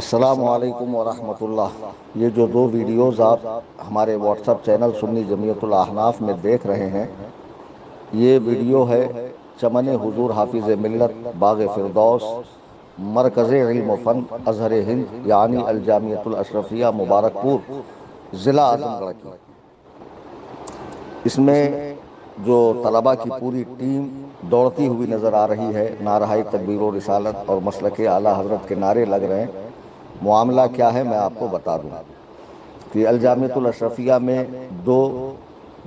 السلام علیکم ورحمۃ اللہ۔ یہ جو دو ویڈیوز آپ ہمارے واٹس ایپ چینل سنی جمعیت الاحناف میں دیکھ رہے ہیں، یہ ویڈیو ہے چمن حضور حافظ ملت باغ فردوس مرکز علم و فن ازہر ہند یعنی الجامعۃ الاشرفیہ مبارک پور ضلع اعظم گڑھ کی۔ اس میں جو طلباء کی پوری ٹیم دوڑتی ہوئی نظر آ رہی ہے، نعرہ تکبیر و رسالت اور مسلک اعلیٰ حضرت کے نعرے لگ رہے ہیں۔ معاملہ کیا ہے میں آپ کو بتا دوں کہ الجامعۃ الاشرفیہ میں دو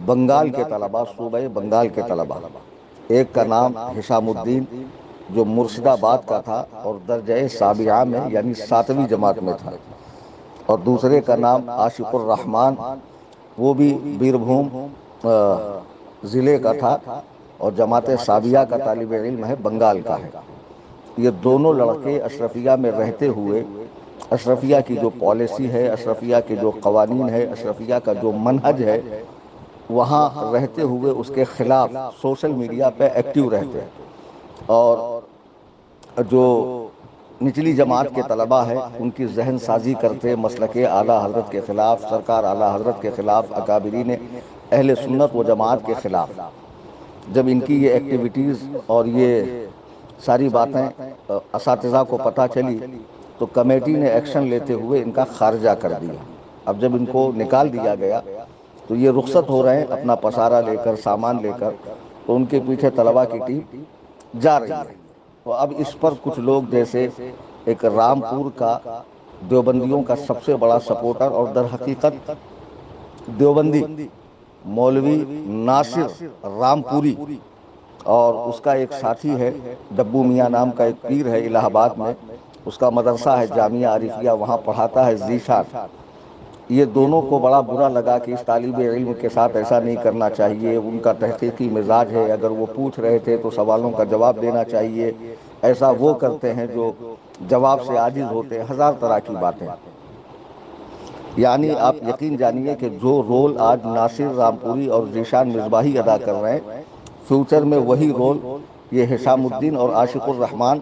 بنگال کے طلباء، صوبہ بنگال کے طلباء، ایک کا نام حشام الدین جو مرشد آباد کا تھا اور درجہ سابعہ میں یعنی 7ویں جماعت میں تھا، اور دوسرے کا نام عاشق الرحمان، وہ بھی بیربھوم ضلع کا تھا اور جماعت سابعہ کا طالب علم ہے، بنگال کا ہے۔ یہ دونوں لڑکے اشرفیہ میں رہتے ہوئے اشرفیہ کی جو پالیسی ہے، اشرفیہ کے جو قوانین ہے، اشرفیہ کا جو منہج ہے، وہاں رہتے ہوئے اس کے خلاف سوشل میڈیا پہ ایکٹیو رہتے ہیں، اور جو نچلی جماعت کے طلباء ہے ان کی ذہن سازی کرتے مسلک اعلیٰ حضرت کے خلاف، سرکار اعلیٰ حضرت کے خلاف، اکابرین اہل سنت و جماعت کے خلاف۔ جب ان کی یہ ایکٹیویٹیز اور یہ ساری باتیں اساتذہ کو پتہ چلی تو کمیٹی نے ایکشن لیتے ہوئے ان کا خارجہ کر دیا۔ اب جب ان کو نکال دیا گیا تو یہ رخصت ہو رہے ہیں اپنا پسارہ لے کر، سامان لے کر، تو ان کے پیچھے طلباء کی ٹیم جا رہی ہے۔ تو اب اس پر کچھ لوگ جیسے ایک رامپور کا دیوبندیوں کا سب سے بڑا سپورٹر اور در حقیقت دیوبندی مولوی ناصر رامپوری، اور اس کا ایک ساتھی ہے ڈبو میاں نام کا ایک پیر ہے الہ آباد میں، اس کا مدرسہ ہے جامعہ عارفیہ، وہاں پڑھاتا ہے ذیشان۔ یہ دونوں کو بڑا برا لگا کہ اس طالب علم کے ساتھ ایسا نہیں کرنا چاہیے، ان کا تحقیقی مزاج ہے، اگر وہ پوچھ رہے تھے تو سوالوں کا جواب دینا چاہیے، ایسا وہ کرتے ہیں جو جواب سے عاجز ہوتے ہیں، ہزار طرح کی باتیں۔ یعنی آپ یقین جانیے کہ جو رول آج ناصر رامپوری اور ذیشان مصباحی ادا کر رہے ہیں، فیوچر میں وہی رول یہ حشام الدین اور عاشق الرحمان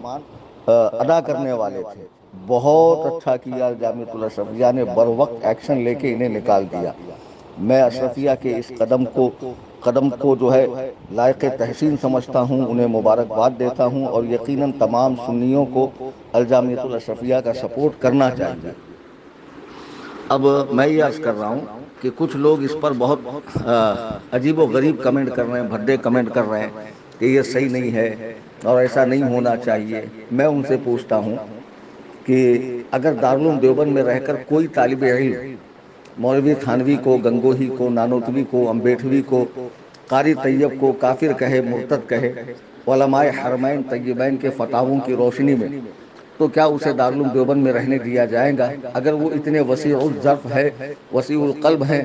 ادا کرنے والے تھے۔ بہت اچھا کیا جامعۃ الاشرفیہ نے، بروقت ایکشن لے کے انہیں نکال دیا۔ میں اشرفیہ کے اس قدم کو جو ہے لائق تحسین سمجھتا ہوں، انہیں مبارکباد دیتا ہوں، اور یقیناً تمام سنیوں کو الجامعۃ الاشرفیہ کا سپورٹ کرنا چاہیے۔ اب میں یہ عرض کر رہا ہوں کہ کچھ لوگ اس پر بہت عجیب و غریب کمنٹ کر رہے ہیں، بھدے کمنٹ کر رہے ہیں کہ یہ صحیح نہیں ہے اور ایسا نہیں ہونا چاہیے۔ میں ان سے پوچھتا ہوں کہ اگر دارالعلوم دیوبند میں رہ کر کوئی طالب علم مولوی تھانوی کو، گنگوہی کو، نانوتوی کو، امبیٹھوی کو، قاری طیب کو کافر کہے، مرتد کہے، علماء حرمین طیبین کے فتاووں کی روشنی میں، تو کیا اسے دارالعلوم دیوبند میں رہنے دیا جائے گا؟ اگر وہ اتنے وسیع الظرف ہے، وسیع القلب ہیں،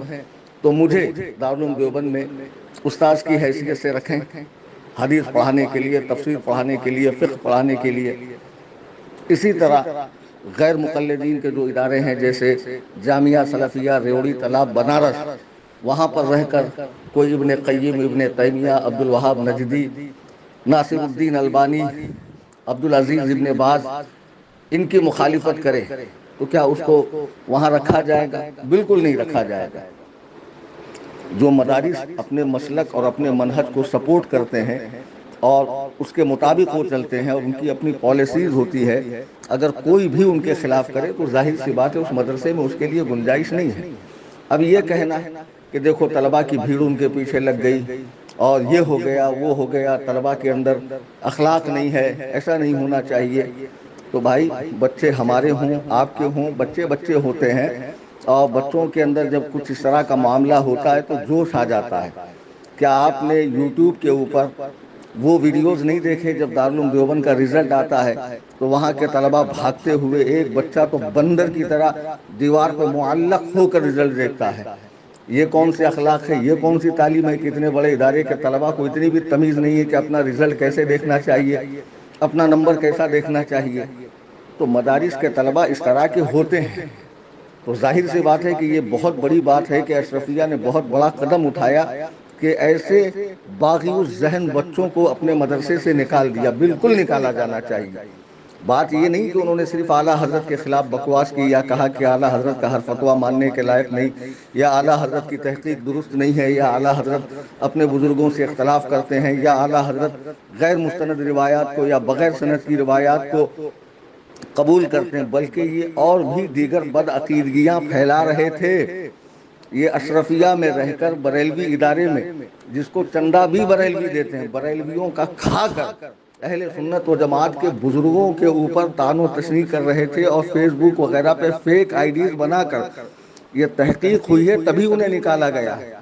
تو مجھے دارالعلوم دیوبند میں استاذ کی حیثیت سے رکھیں، حدیث پڑھانے کے لیے، تفسیر پڑھانے کے لیے، فقہ پڑھانے کے لیے۔ اسی طرح غیر مقلدین کے جو ادارے ہیں جیسے جامعہ سلفیہ ریوڑی تالاب بنارس، وہاں پر رہ کر کوئی ابن قیم، ابن تیمیہ، عبدالوہاب نجدی، ناصر الدین البانی، عبدالعزیز ابن باز، ان کی مخالفت کرے تو کیا اس کو وہاں رکھا جائے گا؟ بالکل نہیں رکھا جائے گا۔ جو مدارس اپنے مسلک اور اپنے منہج کو سپورٹ کرتے ہیں اور اس کے مطابق وہ چلتے ہیں اور ان کی اپنی پالیسیز ہوتی ہے، اگر کوئی بھی ان کے خلاف کرے تو ظاہر سی بات ہے اس مدرسے میں اس کے لیے گنجائش نہیں ہے۔ اب یہ کہنا کہ دیکھو طلباء کی بھیڑ ان کے پیچھے لگ گئی اور یہ ہو گیا، وہ ہو گیا، طلباء کے اندر اخلاق نہیں ہے، ایسا نہیں ہونا چاہیے، تو بھائی بچے ہمارے ہوں، آپ کے ہوں، بچے بچے ہوتے ہیں، اور بچوں کے اندر جب کچھ اس طرح کا معاملہ ہوتا ہے تو جوش آ جاتا ہے۔ کیا آپ نے یوٹیوب کے اوپر وہ ویڈیوز نہیں دیکھے جب دارالعلوم دیوبند کا رزلٹ آتا ہے تو وہاں کے طلباء بھاگتے ہوئے، ایک بچہ تو بندر کی طرح دیوار پہ معلق ہو کر رزلٹ دیکھتا ہے؟ یہ کون سے اخلاق ہے، یہ کون سی تعلیم ہے کہ اتنے بڑے ادارے کے طلباء کو اتنی بھی تمیز نہیں ہے کہ اپنا رزلٹ کیسے دیکھنا چاہیے، اپنا نمبر کیسا دیکھنا چاہیے؟ تو مدارس کے طلباء اس طرح کے ہوتے ہیں، تو ظاہر سی بات ہے کہ یہ بہت بڑی بات ہے کہ اشرفیہ نے بہت بڑا قدم اٹھایا کہ ایسے باغی الذہن بچوں کو اپنے مدرسے سے نکال دیا۔ بالکل نکالا جانا چاہیے۔ بات یہ نہیں کہ انہوں نے صرف اعلیٰ حضرت کے خلاف بکواس کی یا کہا کہ اعلیٰ حضرت کا ہر فتویٰ ماننے کے لائق نہیں، یا اعلیٰ حضرت کی تحقیق درست نہیں ہے، یا اعلیٰ حضرت اپنے بزرگوں سے اختلاف کرتے ہیں، یا اعلیٰ حضرت غیر مستند روایات کو یا بغیر سند کی روایات کو قبول کرتے ہیں، بلکہ یہ اور بھی دیگر بدعقیدگیاں پھیلا رہے تھے۔ یہ اشرفیہ میں رہ کر بریلوی ادارے میں، جس کو چندہ بھی بریلوی دیتے ہیں، بریلویوں کا کھا کر اہل سنت و جماعت کے بزرگوں کے اوپر طعن و تشنیع کر رہے تھے، اور فیس بک وغیرہ پہ فیک آئی ڈیز بنا کر یہ تحقیق ہوئی ہے تبھی انہیں نکالا گیا ہے۔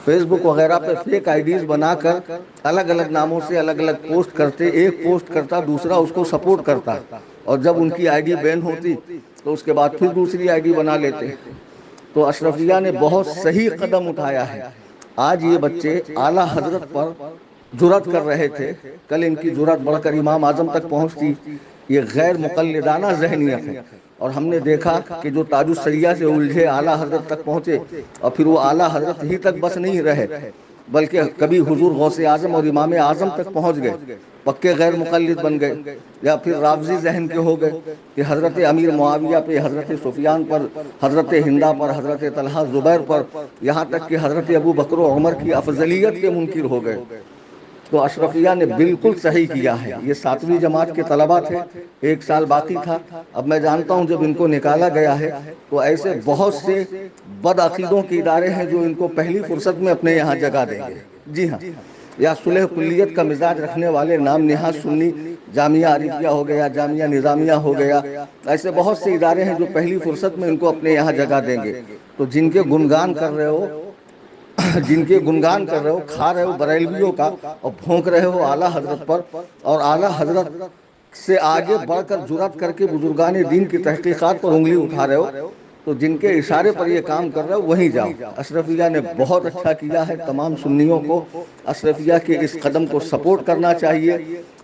فیس بک وغیرہ پہ فیک آئی ڈیز بنا کر الگ الگ ناموں سے الگ الگ پوسٹ کرتے، ایک پوسٹ کرتا دوسرا اس کو سپورٹ کرتا، اور جب ان کی آئی ڈی بین ہوتی تو اس کے بعد پھر دوسری آئی ڈی بنا لیتے۔ تو اشرفیہ نے بہت صحیح قدم اٹھایا ہے۔ آج یہ بچے اعلیٰ حضرت پر جرأت کر رہے تھے، کل ان کی جرأت بڑھ کر امام اعظم تک پہنچتی۔ یہ غیر مقلدانہ ذہنیت ہے، اور ہم نے دیکھا کہ جو تاج السریہ سے الجھے اعلیٰ حضرت تک پہنچے، اور پھر وہ اعلیٰ حضرت ہی تک بس نہیں رہے بلکہ کبھی حضور غوث اعظم اور امام اعظم تک پہنچ گئے، پکے غیر مقلد بن گئے، یا پھر رافضی ذہن کے ہو گئے کہ حضرت امیر معاویہ پہ، حضرت سفیان پر، حضرت ہندہ پر، حضرت طلحہ زبیر پر، یہاں تک کہ حضرت ابو بکر و عمر کی افضلیت کے منکر ہو گئے۔ تو اشرفیہ نے بالکل صحیح کیا ہے۔ یہ 7ویں جماعت کے طلبہ تھے، 1 سال باقی تھا۔ اب میں جانتا ہوں جب ان کو نکالا گیا ہے تو ایسے بہت سے بدعقیدوں کے ادارے ہیں جو ان کو پہلی فرصت میں اپنے یہاں جگہ دیں گے۔ جی ہاں، یا صلح کلیت کا مزاج رکھنے والے نام نہاد سنی، جامعہ عارفیہ ہو گیا، جامعہ نظامیہ ہو گیا، ایسے بہت سے ادارے ہیں جو پہلی فرصت میں ان کو اپنے یہاں جگہ دیں گے۔ تو جن کے گنگان کر رہے ہو، کھا رہے ہو بریلویوں کا، اور بھونک رہے ہو اعلیٰ حضرت پر، اور اعلیٰ حضرت سے آگے بڑھ کر جرأت کر کے بزرگان دین کی تحقیقات پر انگلی اٹھا رہے ہو، تو جن کے اشارے پر یہ کام کر رہے ہو وہیں جاؤ۔ اشرفیہ نے بہت اچھا کیا ہے۔ تمام سنیوں کو اشرفیہ کے اس قدم کو سپورٹ کرنا چاہیے،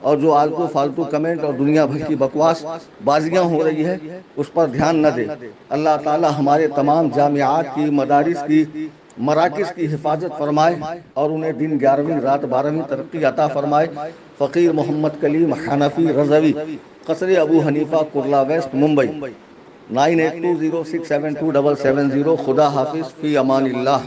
اور جو آلتو فالتو کمنٹ اور دنیا بھر کی بکواس بازیاں ہو رہی ہے اس پر دھیان نہ دے۔ اللہ تعالی ہمارے تمام جامعات کی، مدارس کی، مراکز کی حفاظت فرمائے، اور انہیں دن 11ویں رات 12ویں ترقی عطا فرمائے۔ فقیر محمد کلیم حنفی رضوی، قصر ابو حنیفہ، کرلا ویسٹ، ممبئی، 9820672770۔ خدا حافظ، فی امان اللہ۔